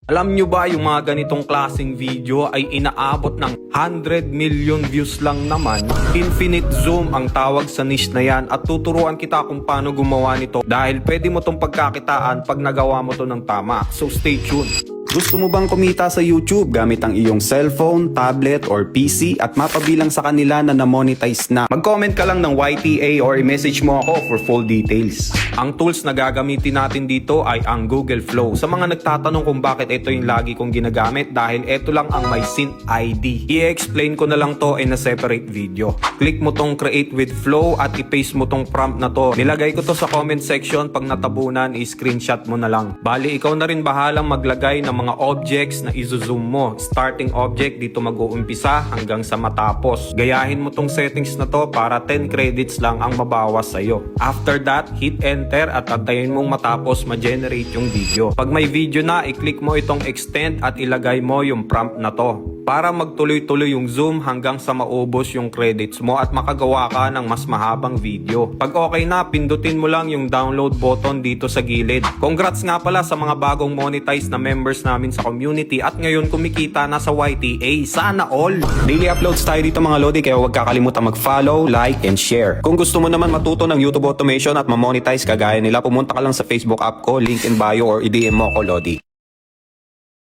Alam nyo ba yung mga ganitong klaseng video ay inaabot ng 100 million views lang naman? Infinite zoom ang tawag sa niche na yan at tuturuan kita kung paano gumawa nito dahil pwede mo tong pagkakitaan pag nagawa mo to ng tama. So stay tuned. Gusto mo bang kumita sa YouTube gamit ang iyong cellphone, tablet, or PC at mapabilang sa kanila na na-monetize na? Mag-comment ka lang ng YTA or i-message mo ako for full details. Ang tools na gagamitin natin dito ay ang Google Flow. Sa mga nagtatanong kung bakit ito yung lagi kong ginagamit, dahil ito lang ang may sync ID. I-explain ko na lang to in a separate video. Click mo tong create with flow at i-paste mo tong prompt na to. Nilagay ko to sa comment section, pag natabunan i-screenshot mo na lang. Bali, ikaw na rin bahalang maglagay ng mga objects na i-zoom mo. Starting object, dito mag-uumpisa hanggang sa matapos. Gayahin mo tong settings na to para 10 credits lang ang mabawas sa'yo. After that, hit enter at antayin mong matapos ma-generate yung video. Pag may video na, i-click mo itong extend at ilagay mo yung prompt na to para magtuloy-tuloy yung zoom hanggang sa maubos yung credits mo at makagawa ka ng mas mahabang video. Pag okay na, pindutin mo lang yung download button dito sa gilid. Congrats nga pala sa mga bagong monetize na members namin sa community at ngayon kumikita na sa YTA. Sana all! Daily uploads tayo dito mga lodi, kaya huwag kakalimutan mag-follow, like, and share. Kung gusto mo naman matuto ng YouTube automation at ma-monetize kagaya nila, pumunta ka lang sa Facebook app ko, link in bio, or i-DM mo ako lodi.